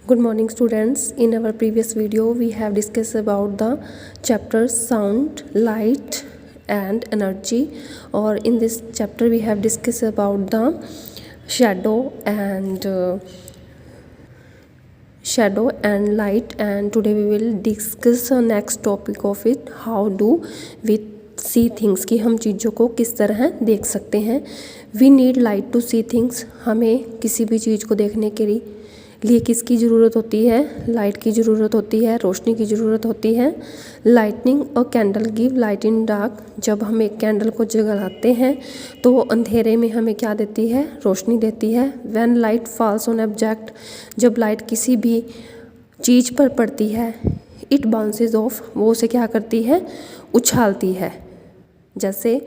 Good morning students. In our previous video we have discussed about the chapters sound, light and energy, or in this chapter we have discussed about the shadow and light, and today we will discuss the next topic of it, how do we see things, कि हम चीज़ों को किस तरह देख सकते हैं। We need light to see things, हमें किसी भी चीज़ को देखने के लिए किसकी ज़रूरत होती है? लाइट की ज़रूरत होती है, रोशनी की ज़रूरत होती है। लाइटनिंग और candle give light in dark, जब हम एक कैंडल को जलाते हैं तो वो अंधेरे में हमें क्या देती है? रोशनी देती है। When light falls on object, जब लाइट किसी भी चीज़ पर पड़ती है, इट बाउंसेस ऑफ, वो उसे क्या करती है? उछालती है। जैसे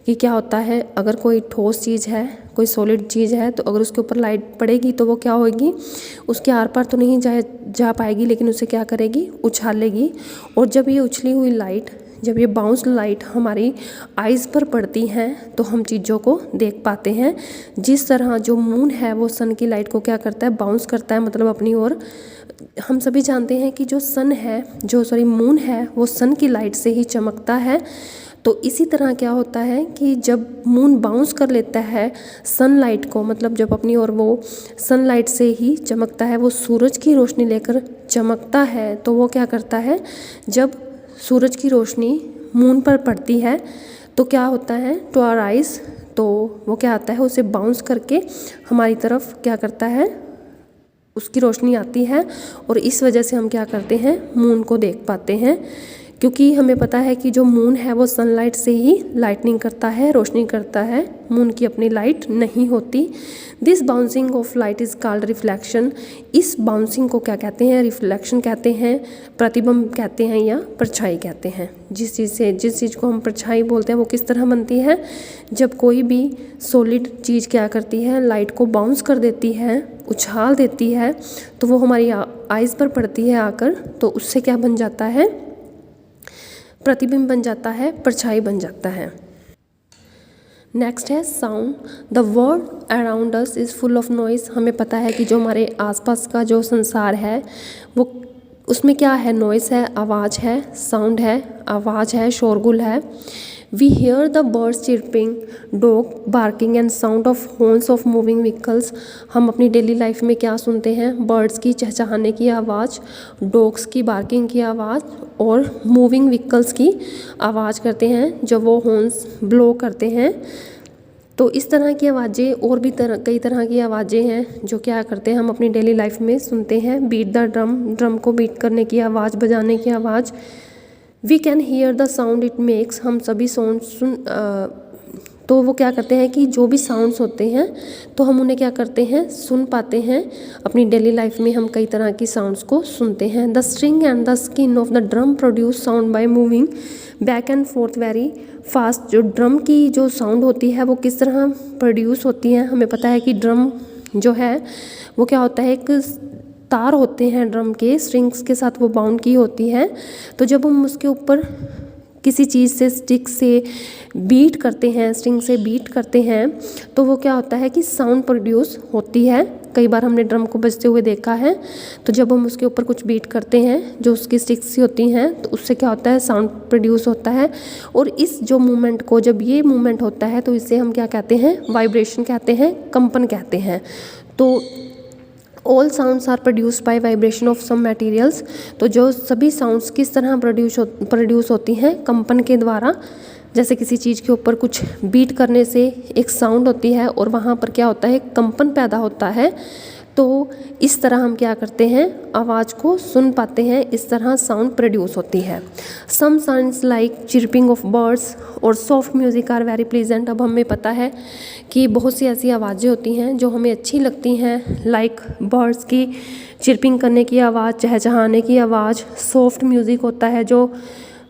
कि क्या होता है, अगर कोई ठोस चीज़ है, कोई सॉलिड चीज़ है, तो अगर उसके ऊपर लाइट पड़ेगी तो वो क्या होगी? उसके आर पार तो नहीं जा पाएगी, लेकिन उसे क्या करेगी? उछालेगी। और जब ये उछली हुई लाइट, जब ये बाउंस लाइट हमारी आइज़ पर पड़ती हैं तो हम चीज़ों को देख पाते हैं। जिस तरह जो मून है वो सन की लाइट को क्या करता है? बाउंस करता है, मतलब अपनी ओर। हम सभी जानते हैं कि जो सन है, मून है, वो सन की लाइट से ही चमकता है। तो इसी तरह क्या होता है कि जब मून बाउंस कर लेता है सनलाइट को, मतलब जब अपनी ओर वो सनलाइट से ही चमकता है, वो सूरज की रोशनी लेकर चमकता है, तो वो क्या करता है? जब सूरज की रोशनी मून पर पड़ती है तो क्या होता है? टू आवर आइज़, तो वो क्या आता है? उसे बाउंस करके हमारी तरफ क्या करता है? उसकी रोशनी आती है, और इस वजह से हम क्या करते हैं? मून को देख पाते हैं। क्योंकि हमें पता है कि जो मून है वो सनलाइट से ही लाइटनिंग करता है, रोशनी करता है, मून की अपनी लाइट नहीं होती। This bouncing off light is called reflection. इस बाउंसिंग को क्या कहते हैं? रिफ्लेक्शन कहते हैं, प्रतिबिंब कहते हैं, या परछाई कहते हैं। जिस चीज़ को हम परछाई बोलते हैं वो किस तरह बनती है? जब कोई भी सॉलिड चीज़ क्या करती है? लाइट को बाउंस कर देती है, उछाल देती है, तो वो हमारी आइज़ पर पड़ती है आकर, तो उससे क्या बन जाता है? प्रतिबिंब बन जाता है, परछाई बन जाता है। नेक्स्ट है sound. The world around us is full of noise. हमें पता है कि जो हमारे आसपास का जो संसार है वो, उसमें क्या है? नॉइज़ है, आवाज़ है, साउंड है, आवाज़ है, शोरगुल है। We hear the birds chirping, dog barking and sound of horns of moving vehicles. हम अपनी डेली लाइफ में क्या सुनते हैं? बर्ड्स की चहचहाने की आवाज़, डॉग्स की बार्किंग की आवाज़, और मूविंग व्हीकल्स की आवाज़ करते हैं जब वो हॉर्न्स ब्लो करते हैं। तो इस तरह की आवाज़ें और भी कई तरह की आवाज़ें हैं जो क्या करते हैं? हम अपनी डेली लाइफ में सुनते हैं। बीट द ड्रम, ड्रम को बीट करने की आवाज़, बजाने की आवाज़। We can hear the sound it makes, हम सभी साउंड तो वो क्या करते हैं कि जो भी साउंड्स होते हैं तो हम उन्हें क्या करते हैं? सुन पाते हैं। अपनी डेली लाइफ में हम कई तरह की साउंड्स को सुनते हैं। The string and the skin of the drum produce sound by moving back and fourth very fast. जो ड्रम की जो साउंड होती है वो किस तरह प्रोड्यूस होती है? हमें पता है कि ड्रम जो है वो क्या होता है? एक तार होते हैं ड्रम के, स्ट्रिंग्स के साथ वो बाउंड की होती है। तो जब हम उसके ऊपर किसी चीज़ से, स्टिक से बीट करते हैं, स्ट्रिंग से बीट करते हैं, तो वो क्या होता है कि साउंड प्रोड्यूस होती है। कई बार हमने ड्रम को बजते हुए देखा है। तो जब हम उसके ऊपर कुछ बीट करते हैं जो उसकी स्टिक्स सी होती हैं, तो उससे क्या होता है? साउंड प्रोड्यूस होता है। और इस जो मूवमेंट को, जब ये मूवमेंट होता है तो इसे हम क्या कहते हैं? वाइब्रेशन कहते हैं, कंपन कहते हैं। तो all sounds are produced by vibration of some materials. तो जो सभी साउंड्स किस तरह प्रोड्यूस होती हैं? कंपन के द्वारा। जैसे किसी चीज़ के ऊपर कुछ बीट करने से एक साउंड होती है और वहाँ पर क्या होता है? कंपन पैदा होता है। तो इस तरह हम क्या करते हैं? आवाज़ को सुन पाते हैं, इस तरह साउंड प्रोड्यूस होती है। Some sounds like chirping of birds और soft music are very pleasant. अब हमें पता है कि बहुत सी ऐसी आवाज़ें होती हैं जो हमें अच्छी लगती हैं, लाइक बर्ड्स की चिरपिंग करने की आवाज़, चहचहाने की आवाज़। सॉफ्ट म्यूज़िक होता है जो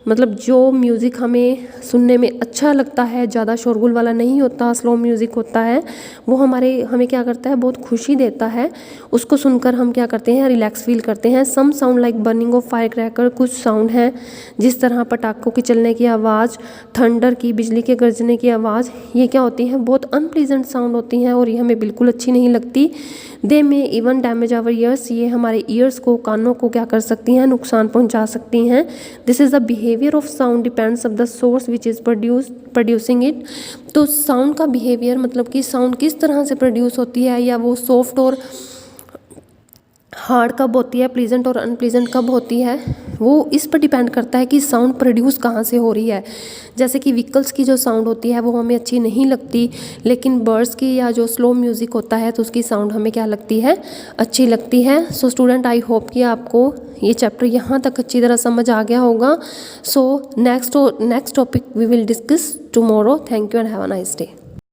मतलब जो म्यूज़िक हमें सुनने में अच्छा लगता है, ज़्यादा शोरगुल वाला नहीं होता, स्लो म्यूज़िक होता है, वो हमें क्या करता है, बहुत खुशी देता है। उसको सुनकर हम क्या करते हैं, रिलैक्स फील करते हैं। Some sound like burning of fire cracker, कुछ साउंड हैं जिस तरह पटाखों की चलने की आवाज़, थंडर की, बिजली के गरजने की आवाज़, ये क्या होती है, बहुत अनप्लीजेंट साउंड होती हैं और ये हमें बिल्कुल अच्छी नहीं लगती। दे में इवन डैमेज आवर ईयर्स, ये हमारे ईयर्स को, कानों को क्या कर सकती हैं, नुकसान पहुंचा सकती हैं। This is the behaviour of sound depends of the source which is producing it. तो साउंड का बिहेवियर मतलब कि साउंड किस तरह से प्रोड्यूस होती है, या वो सॉफ्ट और हार्ड कब होती है, प्लीजेंट और अनप्लीजेंट कब होती है, वो इस पर डिपेंड करता है कि साउंड प्रोड्यूस कहाँ से हो रही है। जैसे कि व्हीकल्स की जो साउंड होती है वो हमें अच्छी नहीं लगती, लेकिन बर्ड्स की या जो स्लो म्यूज़िक होता है तो उसकी साउंड हमें क्या लगती है, अच्छी लगती है। सो स्टूडेंट, आई होप कि आपको ये चैप्टर यहाँ तक अच्छी तरह समझ आ गया होगा। So next topic we will discuss tomorrow. Thank you and have a nice day.